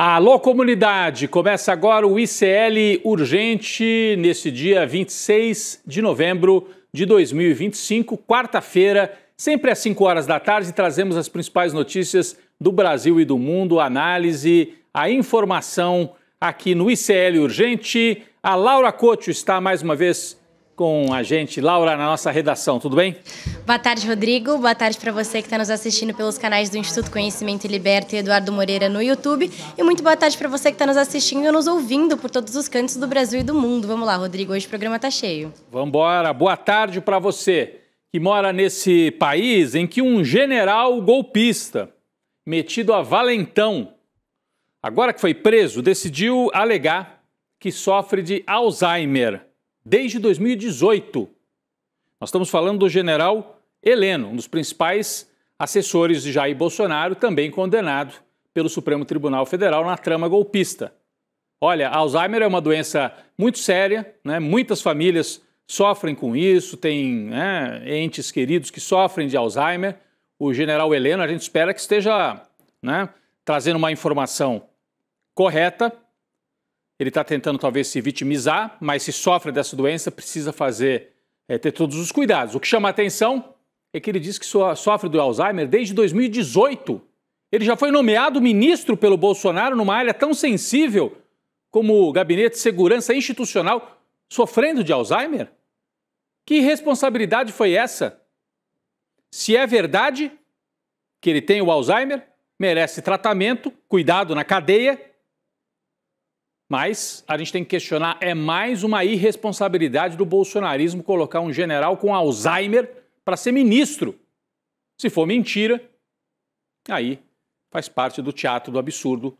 Alô, comunidade! Começa agora o ICL Urgente, nesse dia 26 de novembro de 2025, quarta-feira, sempre às 5 horas da tarde, trazemos as principais notícias do Brasil e do mundo, a análise, a informação aqui no ICL Urgente. A Laura Couto está mais uma vez com a gente. Laura, na nossa redação, tudo bem? Boa tarde, Rodrigo. Boa tarde para você que está nos assistindo pelos canais do Instituto Conhecimento e Liberta e Eduardo Moreira no YouTube. E muito boa tarde para você que está nos assistindo e nos ouvindo por todos os cantos do Brasil e do mundo. Vamos lá, Rodrigo, hoje o programa está cheio. Vamos embora. Boa tarde para você que mora nesse país em que um general golpista, metido a valentão, agora que foi preso, decidiu alegar que sofre de Alzheimer desde 2018. Nós estamos falando do general Heleno, um dos principais assessores de Jair Bolsonaro, também condenado pelo Supremo Tribunal Federal na trama golpista. Olha, Alzheimer é uma doença muito séria, né? Muitas famílias sofrem com isso, tem entes queridos que sofrem de Alzheimer. O general Heleno, a gente espera que esteja trazendo uma informação correta. Ele está tentando talvez se vitimizar, mas se sofre dessa doença precisa ter todos os cuidados. O que chama a atenção é que ele diz que sofre do Alzheimer desde 2018. Ele já foi nomeado ministro pelo Bolsonaro numa área tão sensível como o Gabinete de Segurança Institucional, sofrendo de Alzheimer? Que irresponsabilidade foi essa? Se é verdade que ele tem o Alzheimer, merece tratamento, cuidado na cadeia. Mas a gente tem que questionar, é mais uma irresponsabilidade do bolsonarismo colocar um general com Alzheimer para ser ministro. Se for mentira, aí faz parte do teatro do absurdo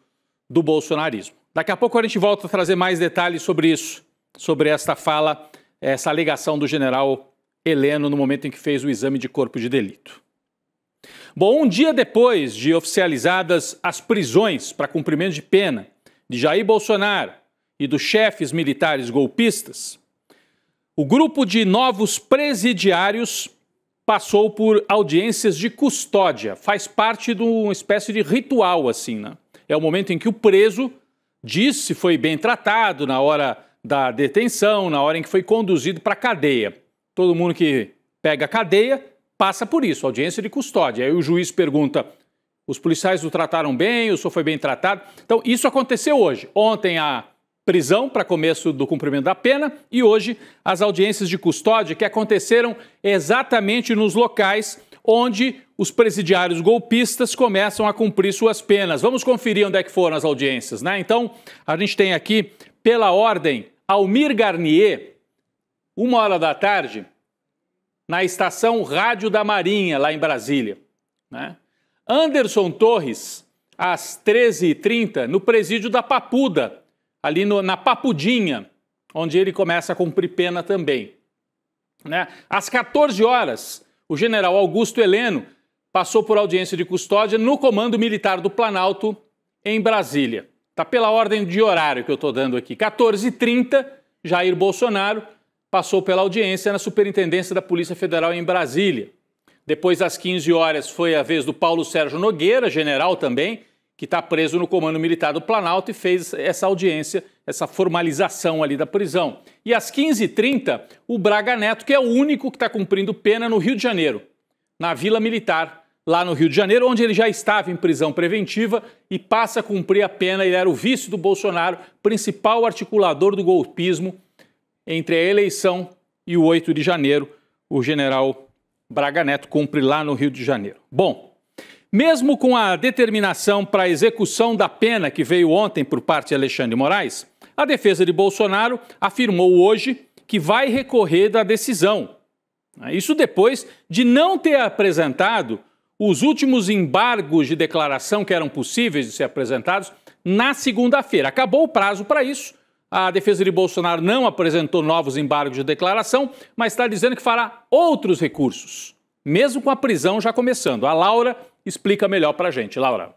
do bolsonarismo. Daqui a pouco a gente volta a trazer mais detalhes sobre isso, sobre esta fala, essa alegação do general Heleno no momento em que fez o exame de corpo de delito. Bom, um dia depois de oficializadas as prisões para cumprimento de pena de Jair Bolsonaro e dos chefes militares golpistas, o grupo de novos presidiários passou por audiências de custódia. Faz parte de uma espécie de ritual, assim, né? É o momento em que o preso diz se foi bem tratado na hora da detenção, na hora em que foi conduzido para a cadeia. Todo mundo que pega a cadeia passa por isso, audiência de custódia. Aí o juiz pergunta: os policiais o trataram bem, o senhor foi bem tratado? Então, isso aconteceu hoje. Ontem a prisão para começo do cumprimento da pena e hoje as audiências de custódia que aconteceram exatamente nos locais onde os presidiários golpistas começam a cumprir suas penas. Vamos conferir onde é que foram as audiências, né? Então, a gente tem aqui, pela ordem, Almir Garnier, 1h da tarde, na estação Rádio da Marinha, lá em Brasília, né? Anderson Torres, às 13h30, no presídio da Papuda, ali na Papudinha, onde ele começa a cumprir pena também, né? Às 14 horas, o general Augusto Heleno passou por audiência de custódia no Comando Militar do Planalto, em Brasília. Está pela ordem de horário que eu estou dando aqui. 14h30, Jair Bolsonaro passou pela audiência na Superintendência da Polícia Federal em Brasília. Depois, às 15 horas, foi a vez do Paulo Sérgio Nogueira, general também, que está preso no Comando Militar do Planalto e fez essa audiência, essa formalização ali da prisão. E às 15h30, o Braga Neto, que é o único que está cumprindo pena no Rio de Janeiro, na Vila Militar, lá no Rio de Janeiro, onde ele já estava em prisão preventiva e passa a cumprir a pena. Ele era o vice do Bolsonaro, principal articulador do golpismo entre a eleição e o 8 de janeiro, o general Braga Neto cumpre lá no Rio de Janeiro. Bom, mesmo com a determinação para a execução da pena que veio ontem por parte de Alexandre de Moraes, a defesa de Bolsonaro afirmou hoje que vai recorrer da decisão. Isso depois de não ter apresentado os últimos embargos de declaração que eram possíveis de ser apresentados na segunda-feira. Acabou o prazo para isso. A defesa de Bolsonaro não apresentou novos embargos de declaração, mas está dizendo que fará outros recursos, mesmo com a prisão já começando. A Laura explica melhor para a gente. Laura.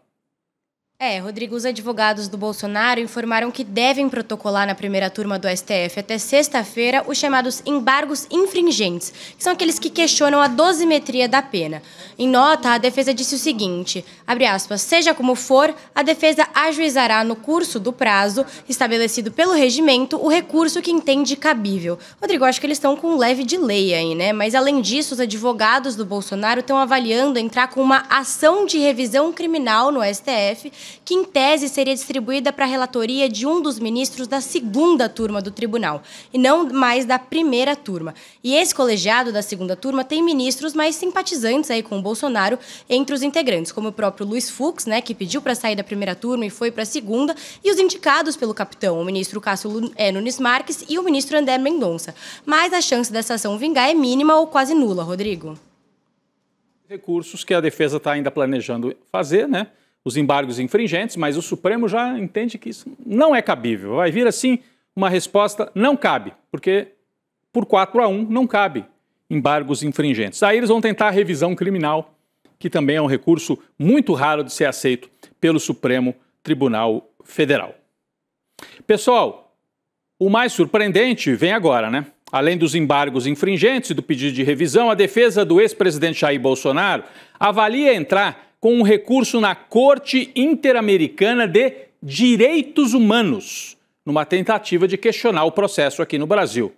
Rodrigo, os advogados do Bolsonaro informaram que devem protocolar na primeira turma do STF até sexta-feira os chamados embargos infringentes, que são aqueles que questionam a dosimetria da pena. Em nota, a defesa disse o seguinte, abre aspas, seja como for, a defesa ajuizará no curso do prazo estabelecido pelo regimento o recurso que entende cabível. Rodrigo, acho que eles estão com um leve delay aí, né? Mas além disso, os advogados do Bolsonaro estão avaliando entrar com uma ação de revisão criminal no STF, que em tese seria distribuída para a relatoria de um dos ministros da segunda turma do tribunal, e não mais da primeira turma. E esse colegiado da segunda turma tem ministros mais simpatizantes aí com o Bolsonaro entre os integrantes, como o próprio Luiz Fux, né, que pediu para sair da primeira turma e foi para a segunda, e os indicados pelo capitão, o ministro Cássio Nunes Marques e o ministro André Mendonça. Mas a chance dessa ação vingar é mínima ou quase nula, Rodrigo. Recursos que a defesa está ainda planejando fazer, né? Os embargos infringentes, mas o Supremo já entende que isso não é cabível. Vai vir assim uma resposta, não cabe, porque por 4-1 não cabe embargos infringentes. Aí eles vão tentar a revisão criminal, que também é um recurso muito raro de ser aceito pelo Supremo Tribunal Federal. Pessoal, o mais surpreendente vem agora, né? Além dos embargos infringentes e do pedido de revisão, a defesa do ex-presidente Jair Bolsonaro avalia entrar com um recurso na Corte Interamericana de Direitos Humanos, numa tentativa de questionar o processo aqui no Brasil.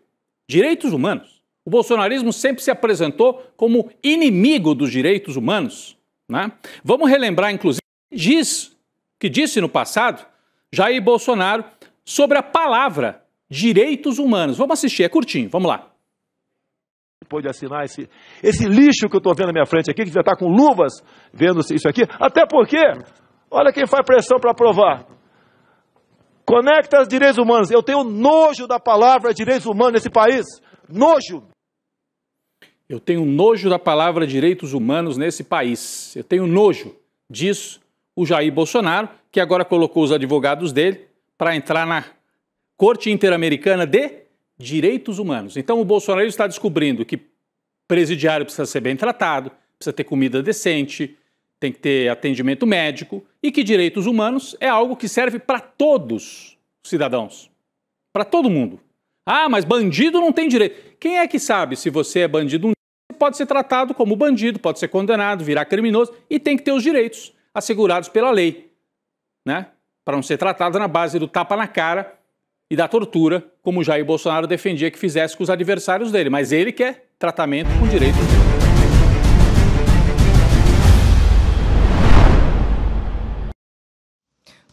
Direitos humanos. O bolsonarismo sempre se apresentou como inimigo dos direitos humanos, né? Vamos relembrar, inclusive, que disse no passado Jair Bolsonaro sobre a palavra direitos humanos. Vamos assistir, é curtinho, vamos lá. Pode assinar esse lixo que eu estou vendo na minha frente aqui, que já está com luvas vendo isso aqui, até porque, olha quem faz pressão para aprovar. Conecta os direitos humanos. Eu tenho nojo da palavra direitos humanos nesse país. Nojo. Eu tenho nojo da palavra direitos humanos nesse país. Eu tenho nojo disso. O Jair Bolsonaro, que agora colocou os advogados dele para entrar na Corte Interamericana de Direitos Humanos. Então o Bolsonaro está descobrindo que presidiário precisa ser bem tratado, precisa ter comida decente, tem que ter atendimento médico e que direitos humanos é algo que serve para todos os cidadãos, para todo mundo. Ah, mas bandido não tem direito. Quem é que sabe se você é bandido? Você pode ser tratado como bandido, pode ser condenado, virar criminoso e tem que ter os direitos assegurados pela lei, né? Para não ser tratado na base do tapa na cara e da tortura, como o Jair Bolsonaro defendia que fizesse com os adversários dele. Mas ele quer tratamento com direitos.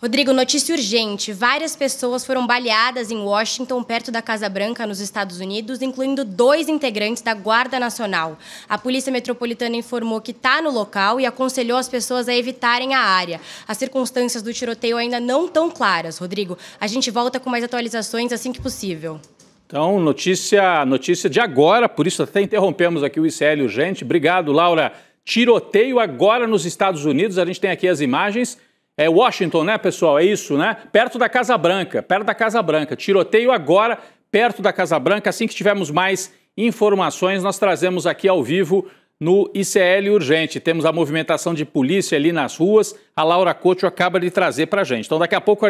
Rodrigo, notícia urgente. Várias pessoas foram baleadas em Washington, perto da Casa Branca, nos Estados Unidos, incluindo 2 integrantes da Guarda Nacional. A Polícia Metropolitana informou que está no local e aconselhou as pessoas a evitarem a área. As circunstâncias do tiroteio ainda não estão claras. Rodrigo, a gente volta com mais atualizações assim que possível. Então, notícia de agora, por isso até interrompemos aqui o ICL Urgente. Obrigado, Laura. Tiroteio agora nos Estados Unidos, a gente tem aqui as imagens. É Washington, né, pessoal? É isso, né? Perto da Casa Branca, Tiroteio agora, perto da Casa Branca. Assim que tivermos mais informações, nós trazemos aqui ao vivo no ICL Urgente. Temos a movimentação de polícia ali nas ruas. A Laura Couto acaba de trazer para a gente. Então, daqui a pouco,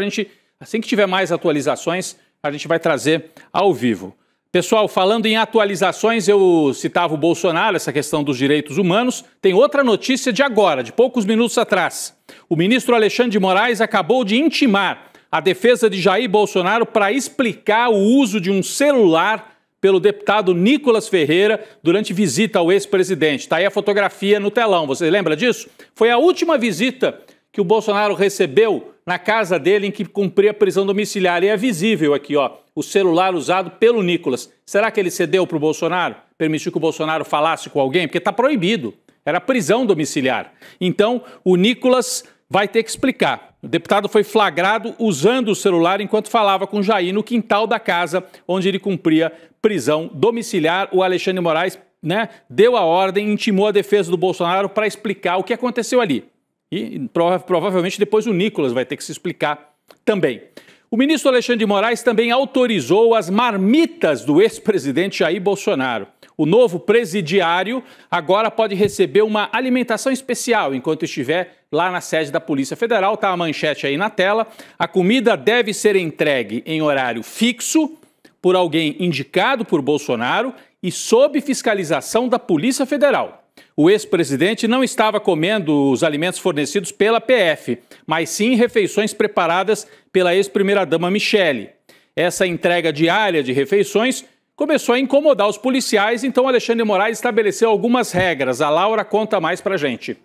assim que tiver mais atualizações, a gente vai trazer ao vivo. Pessoal, falando em atualizações, eu citava o Bolsonaro, essa questão dos direitos humanos. Tem outra notícia de agora, de poucos minutos atrás. O ministro Alexandre de Moraes acabou de intimar a defesa de Jair Bolsonaro para explicar o uso de um celular pelo deputado Nicolas Ferreira durante visita ao ex-presidente. Está aí a fotografia no telão, você lembra disso? Foi a última visita que o Bolsonaro recebeu na casa dele em que cumpria prisão domiciliar. E é visível aqui, ó, o celular usado pelo Nicolas. Será que ele cedeu para o Bolsonaro? Permitiu que o Bolsonaro falasse com alguém? Porque está proibido. Era prisão domiciliar. Então, o Nicolas vai ter que explicar. O deputado foi flagrado usando o celular enquanto falava com Jair no quintal da casa onde ele cumpria prisão domiciliar. O Alexandre de Moraes, né, deu a ordem, intimou a defesa do Bolsonaro para explicar o que aconteceu ali. E provavelmente depois o Nicolas vai ter que se explicar também. O ministro Alexandre de Moraes também autorizou as marmitas do ex-presidente Jair Bolsonaro. O novo presidiário agora pode receber uma alimentação especial enquanto estiver lá na sede da Polícia Federal. Está a manchete aí na tela. A comida deve ser entregue em horário fixo por alguém indicado por Bolsonaro e sob fiscalização da Polícia Federal. O ex-presidente não estava comendo os alimentos fornecidos pela PF, mas sim refeições preparadas pela ex-primeira-dama Michele. Essa entrega diária de refeições começou a incomodar os policiais, então Alexandre Moraes estabeleceu algumas regras. A Laura conta mais pra gente.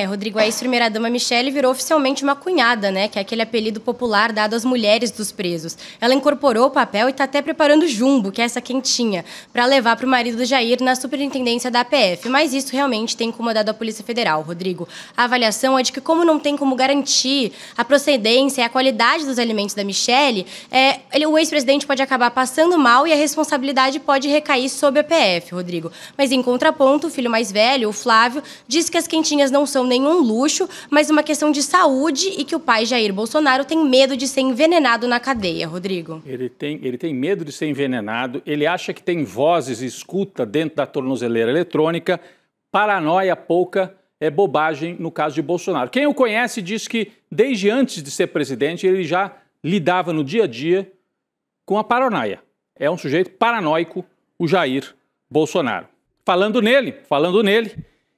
Rodrigo, a ex-primeira-dama Michele virou oficialmente uma cunhada, né? Que é aquele apelido popular dado às mulheres dos presos. Ela incorporou o papel e está até preparando jumbo, que é essa quentinha, para levar para o marido do Jair na superintendência da APF. Mas isso realmente tem incomodado a Polícia Federal, Rodrigo. A avaliação é de que, como não tem como garantir a procedência e a qualidade dos alimentos da Michele, o ex-presidente pode acabar passando mal e a responsabilidade pode recair sobre a APF, Rodrigo. Mas, em contraponto, o filho mais velho, o Flávio, disse que as quentinhas não são nenhum luxo, mas uma questão de saúde e que o pai Jair Bolsonaro tem medo de ser envenenado na cadeia, Rodrigo. Ele tem medo de ser envenenado, ele acha que tem vozes, escuta dentro da tornozeleira eletrônica, paranoia pouca é bobagem no caso de Bolsonaro. Quem o conhece diz que desde antes de ser presidente ele já lidava no dia a dia com a paranoia. É um sujeito paranoico, o Jair Bolsonaro. Falando nele,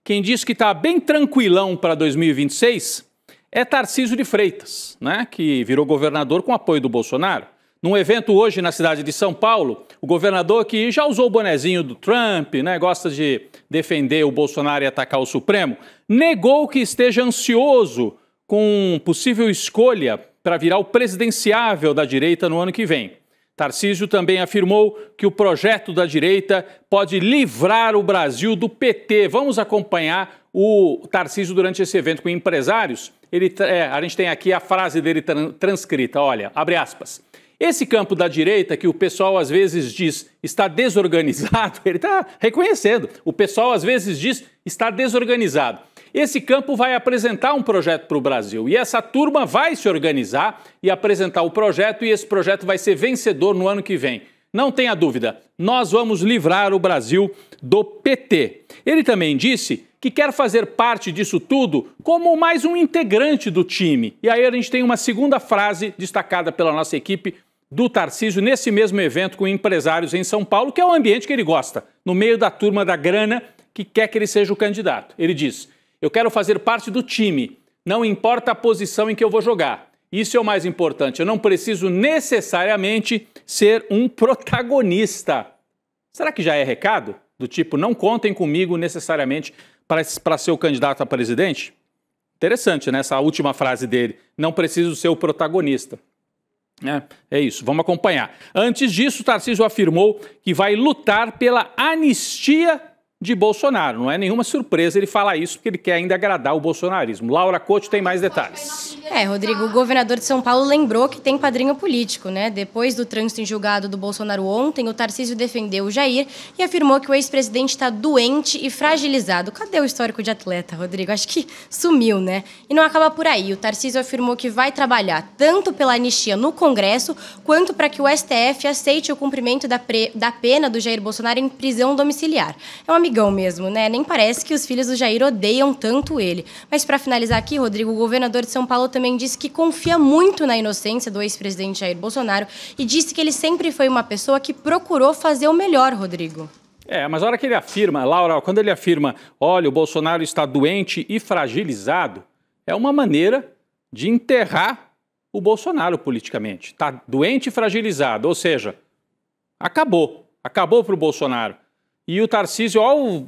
quem diz que está bem tranquilão para 2026 é Tarcísio de Freitas, né, que virou governador com apoio do Bolsonaro. Num evento hoje na cidade de São Paulo, o governador, que já usou o bonezinho do Trump, né, gosta de defender o Bolsonaro e atacar o Supremo, negou que esteja ansioso com possível escolha para virar o presidenciável da direita no ano que vem. Tarcísio também afirmou que o projeto da direita pode livrar o Brasil do PT. Vamos acompanhar o Tarcísio durante esse evento com empresários. A gente tem aqui a frase dele transcrita, olha, abre aspas. Esse campo da direita que o pessoal às vezes diz está desorganizado, ele está reconhecendo, o pessoal às vezes diz está desorganizado. Esse campo vai apresentar um projeto para o Brasil e essa turma vai se organizar e apresentar o projeto e esse projeto vai ser vencedor no ano que vem. Não tenha dúvida, nós vamos livrar o Brasil do PT. Ele também disse que quer fazer parte disso tudo como mais um integrante do time. E aí a gente tem uma segunda frase destacada pela nossa equipe do Tarcísio nesse mesmo evento com empresários em São Paulo, que é o ambiente que ele gosta, no meio da turma da grana que quer que ele seja o candidato. Ele diz: eu quero fazer parte do time, não importa a posição em que eu vou jogar. Isso é o mais importante, eu não preciso necessariamente ser um protagonista. Será que já é recado? Do tipo, não contem comigo necessariamente para ser o candidato a presidente? Interessante, né? Essa última frase dele, não preciso ser o protagonista. É isso, vamos acompanhar. Antes disso, Tarcísio afirmou que vai lutar pela anistia de Bolsonaro. Não é nenhuma surpresa ele falar isso, porque ele quer ainda agradar o bolsonarismo. Laura Couto tem mais detalhes. Rodrigo, o governador de São Paulo lembrou que tem padrinho político, né? Depois do trânsito em julgado do Bolsonaro ontem, o Tarcísio defendeu o Jair e afirmou que o ex-presidente está doente e fragilizado. Cadê o histórico de atleta, Rodrigo? Acho que sumiu, né? E não acaba por aí. O Tarcísio afirmou que vai trabalhar tanto pela anistia no Congresso, quanto para que o STF aceite o cumprimento da pena do Jair Bolsonaro em prisão domiciliar. É um amigão mesmo, né? Nem parece que os filhos do Jair odeiam tanto ele. Mas para finalizar aqui, Rodrigo, o governador de São Paulo também disse que confia muito na inocência do ex-presidente Jair Bolsonaro e disse que ele sempre foi uma pessoa que procurou fazer o melhor, Rodrigo. Mas a hora que ele afirma, Laura, quando ele afirma, olha, o Bolsonaro está doente e fragilizado, é uma maneira de enterrar o Bolsonaro politicamente. Está doente e fragilizado, ou seja, acabou para o Bolsonaro. E o Tarcísio, ao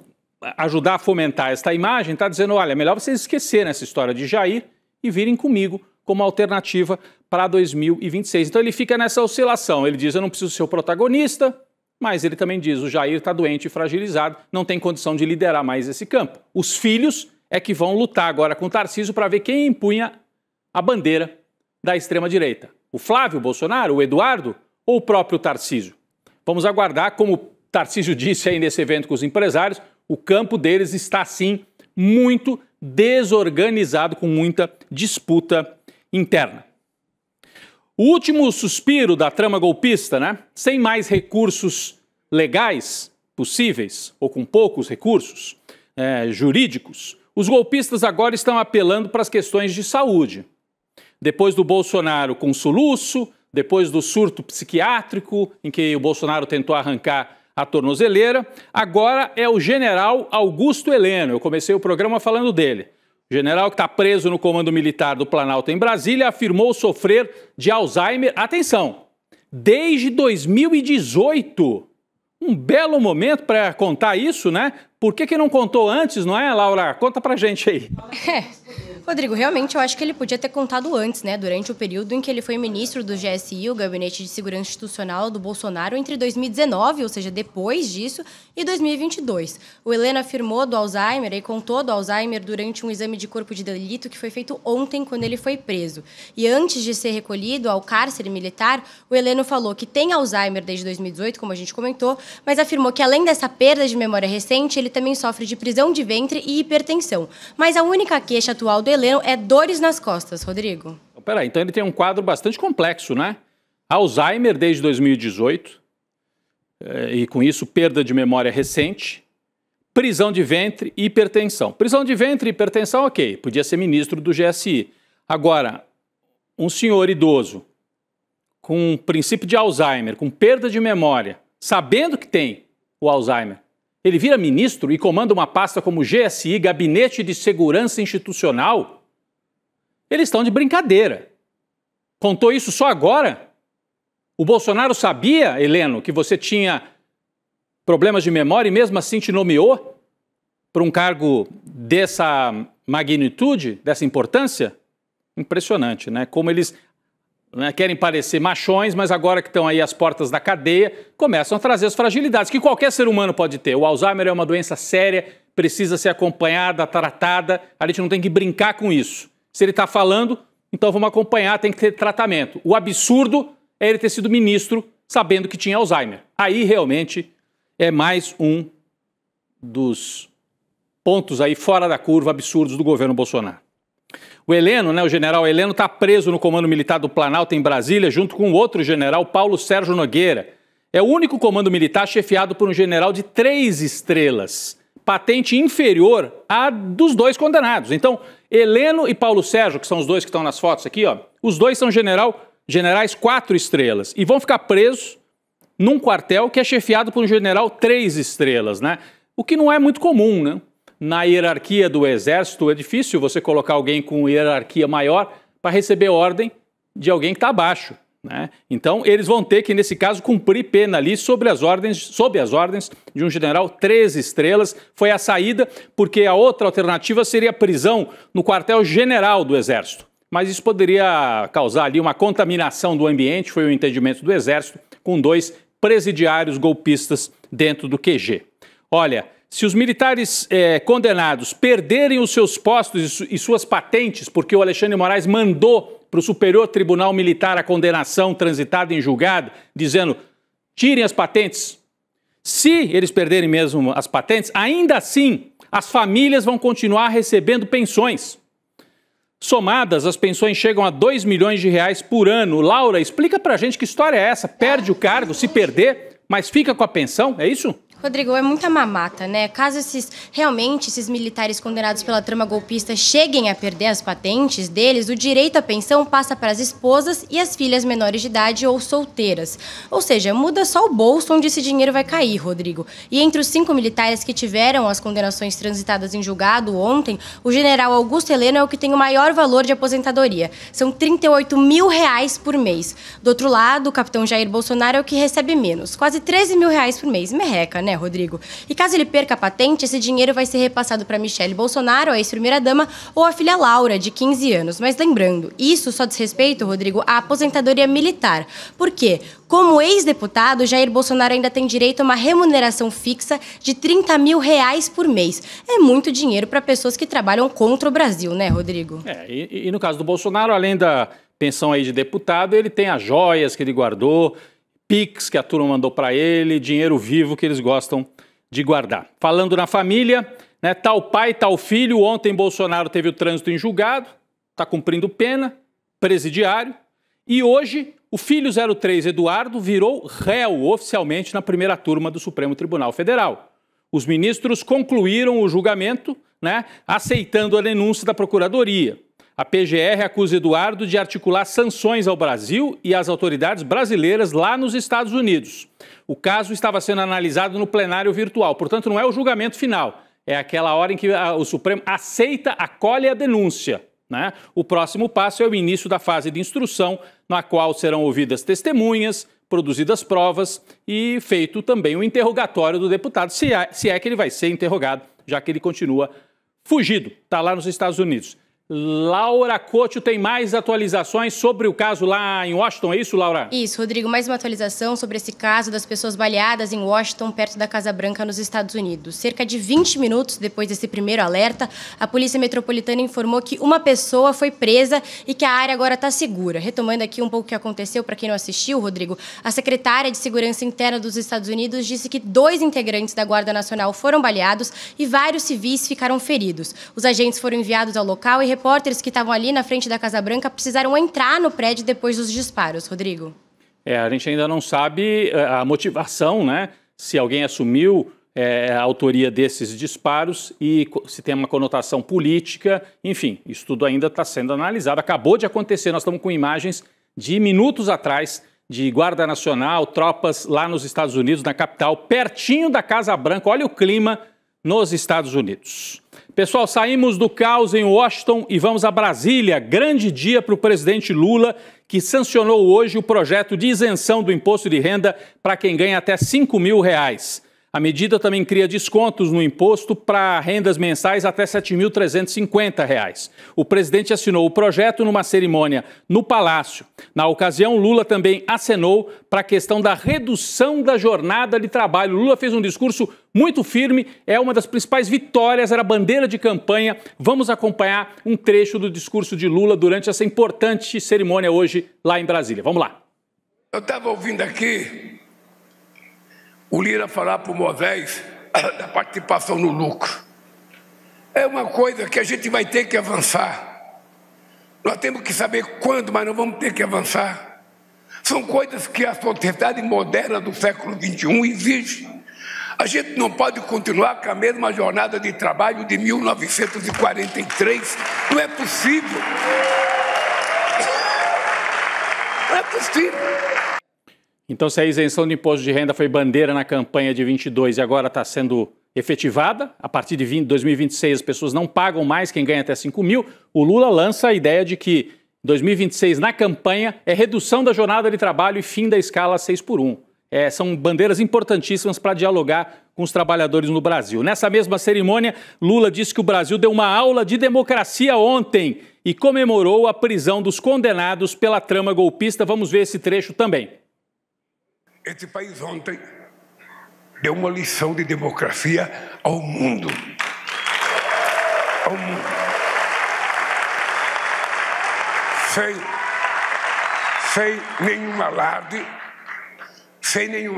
ajudar a fomentar esta imagem, está dizendo, olha, é melhor vocês esquecerem essa história de Jair e virem comigo como alternativa para 2026. Então ele fica nessa oscilação, ele diz, eu não preciso ser o protagonista, mas ele também diz, o Jair está doente e fragilizado, não tem condição de liderar mais esse campo. Os filhos é que vão lutar agora com o Tarcísio para ver quem empunha a bandeira da extrema-direita. O Flávio Bolsonaro, o Eduardo ou o próprio Tarcísio? Vamos aguardar, como o Tarcísio disse aí nesse evento com os empresários, o campo deles está, sim, muito desorganizado, com muita disputa interna. O último suspiro da trama golpista, né? Sem mais recursos legais, possíveis ou com poucos recursos jurídicos, os golpistas agora estão apelando para as questões de saúde. Depois do Bolsonaro com soluço, depois do surto psiquiátrico, em que o Bolsonaro tentou arrancar a tornozeleira, agora é o general Augusto Heleno. Eu comecei o programa falando dele. O general que está preso no Comando Militar do Planalto em Brasília afirmou sofrer de Alzheimer, atenção, desde 2018. Um belo momento para contar isso, né? Por que não contou antes, não é, Laura? Conta pra gente aí. Rodrigo, realmente eu acho que ele podia ter contado antes, né? Durante o período em que ele foi ministro do GSI, o Gabinete de Segurança Institucional do Bolsonaro, entre 2019, ou seja, depois disso, e 2022. O Heleno afirmou do Alzheimer e contou do Alzheimer durante um exame de corpo de delito que foi feito ontem, quando ele foi preso. E antes de ser recolhido ao cárcere militar, o Heleno falou que tem Alzheimer desde 2018, como a gente comentou, mas afirmou que além dessa perda de memória recente, ele também sofre de prisão de ventre e hipertensão. Mas a única queixa atual do Heleno é dores nas costas, Rodrigo. Peraí, então ele tem um quadro bastante complexo, né? Alzheimer desde 2018, e com isso perda de memória recente, prisão de ventre e hipertensão. Prisão de ventre e hipertensão, ok, podia ser ministro do GSI. Agora, um senhor idoso com princípio de Alzheimer, com perda de memória, sabendo que tem o Alzheimer, ele vira ministro e comanda uma pasta como GSI, Gabinete de Segurança Institucional? Eles estão de brincadeira. Contou isso só agora? O Bolsonaro sabia, Heleno, que você tinha problemas de memória e mesmo assim te nomeou para um cargo dessa magnitude, dessa importância? Impressionante, né? Como eles querem parecer machões, mas agora que estão aí às portas da cadeia, começam a trazer as fragilidades que qualquer ser humano pode ter. O Alzheimer é uma doença séria, precisa ser acompanhada, tratada, a gente não tem que brincar com isso. Se ele está falando, então vamos acompanhar, tem que ter tratamento. O absurdo é ele ter sido ministro sabendo que tinha Alzheimer. Aí realmente é mais um dos pontos aí fora da curva absurdos do governo Bolsonaro. O Heleno, o general Heleno, está preso no Comando Militar do Planalto, em Brasília, junto com o outro general, Paulo Sérgio Nogueira. É o único comando militar chefiado por um general de 3 estrelas, patente inferior à dos dois condenados. Então, Heleno e Paulo Sérgio, que são os dois que estão nas fotos aqui, os dois são generais 4 estrelas e vão ficar presos num quartel que é chefiado por um general 3 estrelas, né? O que não é muito comum, né? Na hierarquia do Exército, é difícil você colocar alguém com hierarquia maior para receber ordem de alguém que está abaixo, né? Então, eles vão ter que, nesse caso, cumprir pena ali sob as ordens de um general 3 estrelas. Foi a saída, porque a outra alternativa seria a prisão no quartel-general do Exército. Mas isso poderia causar ali uma contaminação do ambiente, foi o entendimento do Exército, com 2 presidiários golpistas dentro do QG. Olha, se os militares condenados perderem os seus postos e suas patentes, porque o Alexandre de Moraes mandou para o Superior Tribunal Militar a condenação transitada em julgado, dizendo, tirem as patentes. Se eles perderem mesmo as patentes, ainda assim, as famílias vão continuar recebendo pensões. Somadas, as pensões chegam a R$2 milhões por ano. Laura, explica pra gente que história é essa. Perde o cargo, se perder, mas fica com a pensão, é isso? Rodrigo, é muita mamata, né? Caso esses militares condenados pela trama golpista cheguem a perder as patentes deles, o direito à pensão passa para as esposas e as filhas menores de idade ou solteiras. Ou seja, muda só o bolso onde esse dinheiro vai cair, Rodrigo. E entre os 5 militares que tiveram as condenações transitadas em julgado ontem, o general Augusto Heleno é o que tem o maior valor de aposentadoria. São R$38 mil por mês. Do outro lado, o capitão Jair Bolsonaro é o que recebe menos, quase R$13 mil por mês. Merreca, né, Rodrigo? E caso ele perca a patente, esse dinheiro vai ser repassado para Michele Bolsonaro, a ex-primeira-dama, ou a filha Laura, de 15 anos. Mas lembrando, isso só diz respeito, Rodrigo, à aposentadoria militar. Por quê? Como ex-deputado, Jair Bolsonaro ainda tem direito a uma remuneração fixa de R$30 mil por mês. É muito dinheiro para pessoas que trabalham contra o Brasil, né, Rodrigo? E no caso do Bolsonaro, além da pensão aí de deputado, ele tem as joias que ele guardou, Pix que a turma mandou para ele, dinheiro vivo que eles gostam de guardar. Falando na família, né, tal pai, tal filho. Ontem Bolsonaro teve o trânsito em julgado, está cumprindo pena, presidiário. E hoje, o filho 03 Eduardo virou réu oficialmente na primeira turma do Supremo Tribunal Federal. Os ministros concluíram o julgamento, aceitando a denúncia da Procuradoria. A PGR acusa Eduardo de articular sanções ao Brasil e às autoridades brasileiras lá nos Estados Unidos. O caso estava sendo analisado no plenário virtual, portanto não é o julgamento final, é aquela hora em que o Supremo aceita, acolhe a denúncia. O próximo passo é o início da fase de instrução, na qual serão ouvidas testemunhas, produzidas provas e feito também o interrogatório do deputado, se é que ele vai ser interrogado, já que ele continua fugido, está lá nos Estados Unidos. Laura Couto tem mais atualizações sobre o caso lá em Washington, é isso, Laura? Isso, Rodrigo, mais uma atualização sobre esse caso das pessoas baleadas em Washington, perto da Casa Branca, nos Estados Unidos. Cerca de 20 minutos depois desse primeiro alerta, a Polícia Metropolitana informou que uma pessoa foi presa e que a área agora está segura. Retomando aqui um pouco o que aconteceu, para quem não assistiu, Rodrigo, a secretária de Segurança Interna dos Estados Unidos disse que 2 integrantes da Guarda Nacional foram baleados e vários civis ficaram feridos. Os agentes foram enviados ao local e repórteres que estavam ali na frente da Casa Branca precisaram entrar no prédio depois dos disparos. Rodrigo. A gente ainda não sabe a motivação, se alguém assumiu a autoria desses disparos e se tem uma conotação política. Enfim, isso tudo ainda está sendo analisado. Acabou de acontecer, nós estamos com imagens de minutos atrás de Guarda Nacional, tropas lá nos Estados Unidos, na capital, pertinho da Casa Branca. Olha o clima nos Estados Unidos. Pessoal, saímos do caos em Washington e vamos a Brasília. Grande dia para o presidente Lula, que sancionou hoje o projeto de isenção do imposto de renda para quem ganha até R$5.000. A medida também cria descontos no imposto para rendas mensais até R$7.350. O presidente assinou o projeto numa cerimônia no Palácio. Na ocasião, Lula também acenou para a questão da redução da jornada de trabalho. Lula fez um discurso muito firme, é uma das principais vitórias, era bandeira de campanha. Vamos acompanhar um trecho do discurso de Lula durante essa importante cerimônia hoje lá em Brasília. Vamos lá. Eu estava ouvindo aqui o Lira falar para o Moisés da participação no lucro. É uma coisa que a gente vai ter que avançar. Nós temos que saber quando, mas nós vamos ter que avançar. São coisas que a sociedade moderna do século XXI exige. A gente não pode continuar com a mesma jornada de trabalho de 1943. Não é possível. Não é possível. Então, se a isenção de imposto de renda foi bandeira na campanha de 22 e agora está sendo efetivada, a partir de 2026 as pessoas não pagam mais quem ganha até 5 mil, o Lula lança a ideia de que 2026 na campanha é redução da jornada de trabalho e fim da escala 6x1. São bandeiras importantíssimas para dialogar com os trabalhadores no Brasil. Nessa mesma cerimônia, Lula disse que o Brasil deu uma aula de democracia ontem e comemorou a prisão dos condenados pela trama golpista. Vamos ver esse trecho também. Esse país ontem deu uma lição de democracia ao mundo. Ao mundo. Sem nenhum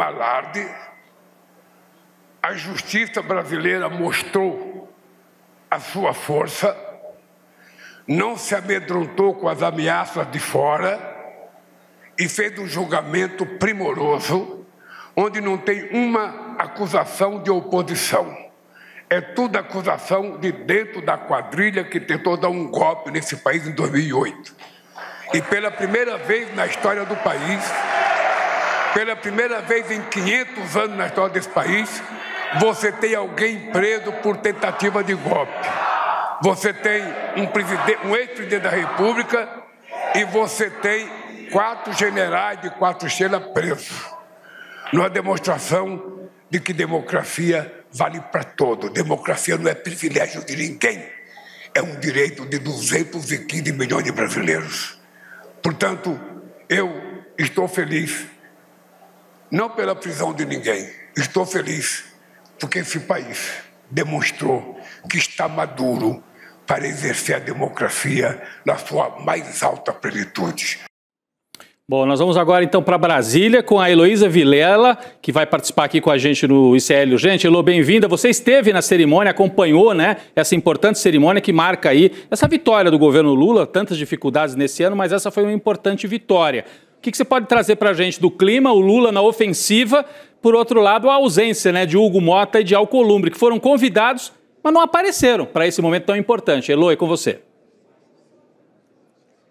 alarde, a justiça brasileira mostrou a sua força, não se amedrontou com as ameaças de fora, e fez um julgamento primoroso, onde não tem uma acusação de oposição. É tudo acusação de dentro da quadrilha que tentou dar um golpe nesse país em 2008. E pela primeira vez na história do país, pela primeira vez em 500 anos na história desse país, você tem alguém preso por tentativa de golpe. Você tem um ex-presidente da República e você tem 4 generais de 4 estrelas presos. Numa demonstração de que democracia vale para todos. Democracia não é privilégio de ninguém. É um direito de 215 milhões de brasileiros. Portanto, eu estou feliz, não pela prisão de ninguém. Estou feliz porque esse país demonstrou que está maduro para exercer a democracia na sua mais alta plenitude. Bom, nós vamos agora então para Brasília com a Heloísa Vilela, que vai participar aqui com a gente no ICL Urgente. Elô, bem-vinda. Você esteve na cerimônia, acompanhou, né, essa importante cerimônia que marca aí essa vitória do governo Lula, tantas dificuldades nesse ano, mas essa foi uma importante vitória. O que você pode trazer para a gente do clima, o Lula na ofensiva, por outro lado a ausência, né, de Hugo Motta e de Alcolumbre, que foram convidados, mas não apareceram para esse momento tão importante. Elô, é com você.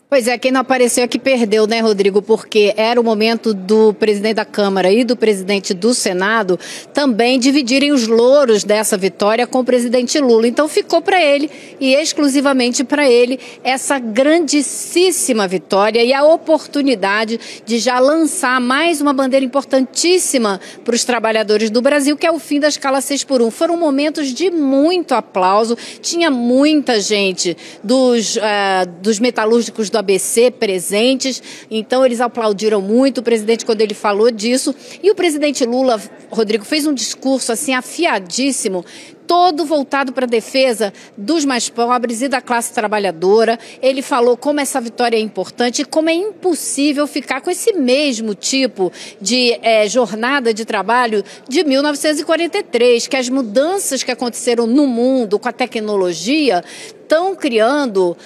Pois é, quem não apareceu é que perdeu, né, Rodrigo? Porque era o momento do presidente da Câmara e do presidente do Senado também dividirem os louros dessa vitória com o presidente Lula. Então ficou para ele, e exclusivamente para ele, essa grandíssima vitória e a oportunidade de já lançar mais uma bandeira importantíssima para os trabalhadores do Brasil, que é o fim da escala 6x1. Foram momentos de muito aplauso, tinha muita gente dos metalúrgicos do ABC presentes, então eles aplaudiram muito o presidente quando ele falou disso. E o presidente Lula, Rodrigo, fez um discurso assim afiadíssimo, todo voltado para a defesa dos mais pobres e da classe trabalhadora. Ele falou como essa vitória é importante e como é impossível ficar com esse mesmo tipo de jornada de trabalho de 1943, que as mudanças que aconteceram no mundo com a tecnologia estão criando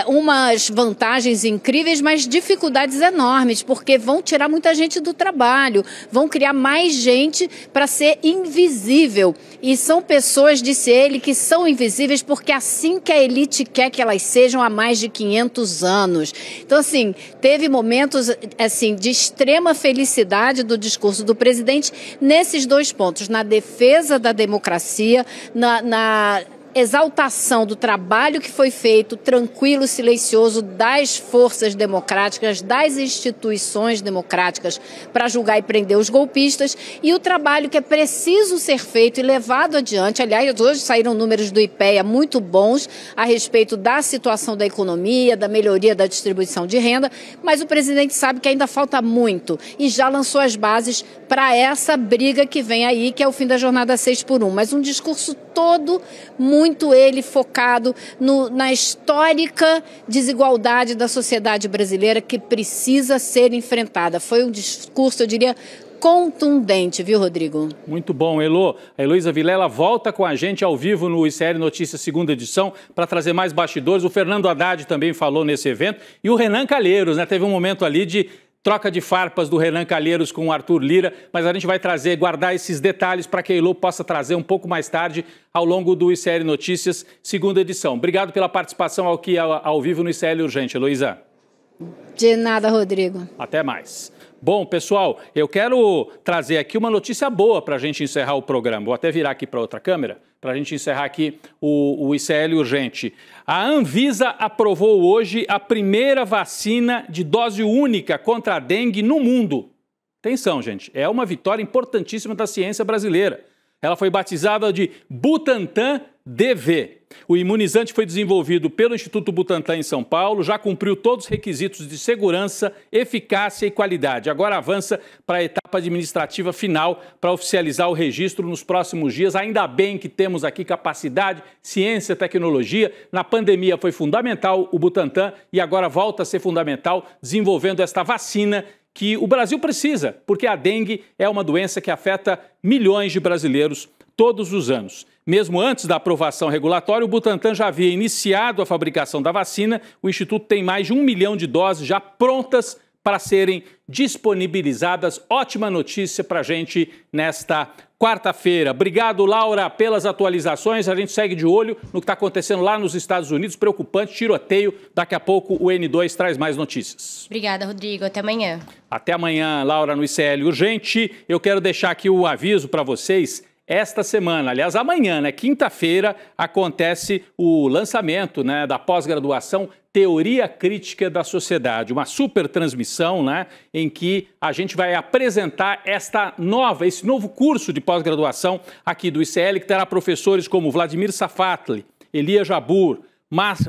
umas vantagens incríveis, mas dificuldades enormes, porque vão tirar muita gente do trabalho, vão criar mais gente para ser invisível. E são pessoas, disse ele, que são invisíveis porque assim que a elite quer que elas sejam há mais de 500 anos. Então, assim, teve momentos assim, de extrema felicidade do discurso do presidente nesses dois pontos, na defesa da democracia, na exaltação do trabalho que foi feito, tranquilo, silencioso, das forças democráticas, das instituições democráticas para julgar e prender os golpistas, e o trabalho que é preciso ser feito e levado adiante. Aliás, hoje saíram números do IPEA muito bons a respeito da situação da economia, da melhoria da distribuição de renda, mas o presidente sabe que ainda falta muito e já lançou as bases para essa briga que vem aí, que é o fim da jornada 6x1. Mas um discurso todo muito ele focado na histórica desigualdade da sociedade brasileira que precisa ser enfrentada. Foi um discurso, eu diria, contundente, viu, Rodrigo? Muito bom, Elô. A Heloísa Vilela volta com a gente ao vivo no ICL Notícias, segunda edição, para trazer mais bastidores. O Fernando Haddad também falou nesse evento. E o Renan Calheiros, né? Teve um momento ali de troca de farpas do Renan Calheiros com o Arthur Lira, mas a gente vai guardar esses detalhes para que a Elô possa trazer um pouco mais tarde ao longo do ICL Notícias, segunda edição. Obrigado pela participação aqui ao vivo no ICL Urgente, Heloísa. De nada, Rodrigo. Até mais. Bom, pessoal, eu quero trazer aqui uma notícia boa para a gente encerrar o programa. Vou até virar aqui para outra câmera, para a gente encerrar aqui o ICL Urgente. A Anvisa aprovou hoje a primeira vacina de dose única contra a dengue no mundo. Atenção, gente, é uma vitória importantíssima da ciência brasileira. Ela foi batizada de Butantan DV. O imunizante foi desenvolvido pelo Instituto Butantan em São Paulo, já cumpriu todos os requisitos de segurança, eficácia e qualidade. Agora avança para a etapa administrativa final para oficializar o registro nos próximos dias. Ainda bem que temos aqui capacidade, ciência, tecnologia. Na pandemia foi fundamental o Butantan e agora volta a ser fundamental desenvolvendo esta vacina que o Brasil precisa, porque a dengue é uma doença que afeta milhões de brasileiros todos os anos. Mesmo antes da aprovação regulatória, o Butantan já havia iniciado a fabricação da vacina. O Instituto tem mais de 1 milhão de doses já prontas para serem disponibilizadas. Ótima notícia para a gente nesta quarta-feira. Obrigado, Laura, pelas atualizações. A gente segue de olho no que está acontecendo lá nos Estados Unidos. Preocupante, tiroteio. Daqui a pouco o N2 traz mais notícias. Obrigada, Rodrigo. Até amanhã. Até amanhã, Laura, no ICL Urgente. Eu quero deixar aqui o aviso para vocês. Esta semana, aliás, amanhã, né, quinta-feira, acontece o lançamento, né, da pós-graduação Teoria Crítica da Sociedade, uma super transmissão, né, em que a gente vai apresentar esse novo curso de pós-graduação aqui do ICL, que terá professores como Vladimir Safatli, Elia Jabur,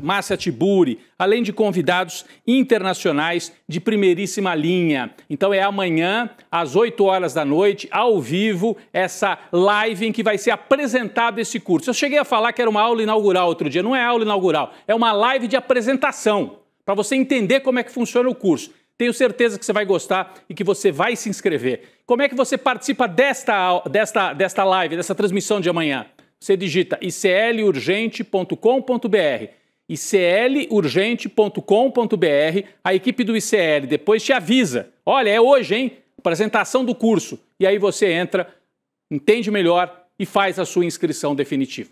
Márcia Tiburi, além de convidados internacionais de primeiríssima linha. Então é amanhã, às 8 horas da noite, ao vivo, essa live em que vai ser apresentado esse curso. Eu cheguei a falar que era uma aula inaugural outro dia, não é aula inaugural, é uma live de apresentação, para você entender como é que funciona o curso. Tenho certeza que você vai gostar e que você vai se inscrever. Como é que você participa desta live, dessa transmissão de amanhã? Você digita iclurgente.com.br, iclurgente.com.br, a equipe do ICL depois te avisa. Olha, é hoje, hein? Apresentação do curso. E aí você entra, entende melhor e faz a sua inscrição definitiva.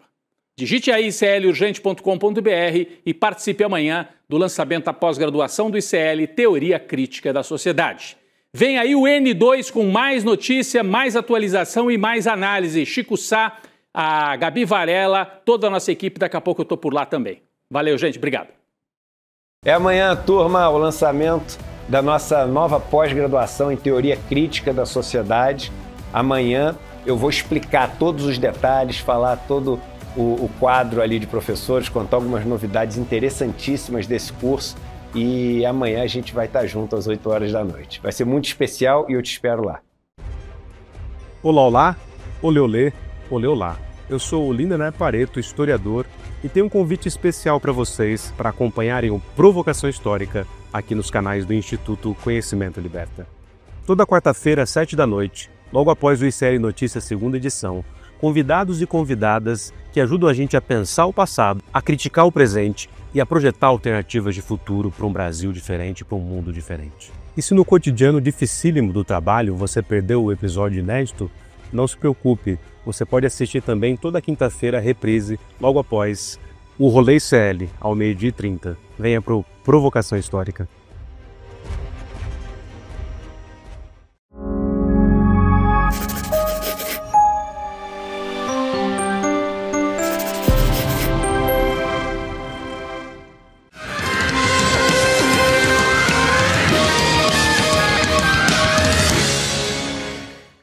Digite aí iclurgente.com.br e participe amanhã do lançamento da pós-graduação do ICL Teoria Crítica da Sociedade. Vem aí o N2 com mais notícia, mais atualização e mais análise. Chico Sá, a Gabi Varela, toda a nossa equipe, daqui a pouco eu estou por lá também. Valeu, gente, obrigado. É amanhã, turma, o lançamento da nossa nova pós-graduação em Teoria Crítica da Sociedade. Amanhã eu vou explicar todos os detalhes, falar todo o quadro ali de professores, contar algumas novidades interessantíssimas desse curso e amanhã a gente vai estar junto às 8 horas da noite. Vai ser muito especial e eu te espero lá. Olá, olá, olê, olê, olê, olá. Eu sou o Lindener Pareto, historiador, e tenho um convite especial para vocês para acompanharem o Provocação Histórica aqui nos canais do Instituto Conhecimento Liberta. Toda quarta-feira, às 7 da noite, logo após o ICL Notícias segunda edição, convidados e convidadas que ajudam a gente a pensar o passado, a criticar o presente e a projetar alternativas de futuro para um Brasil diferente, para um mundo diferente. E se no cotidiano dificílimo do trabalho você perdeu o episódio inédito, não se preocupe, você pode assistir também toda quinta-feira a reprise, logo após o Rolê ICL, ao 12h30. Venha para o Provocação Histórica.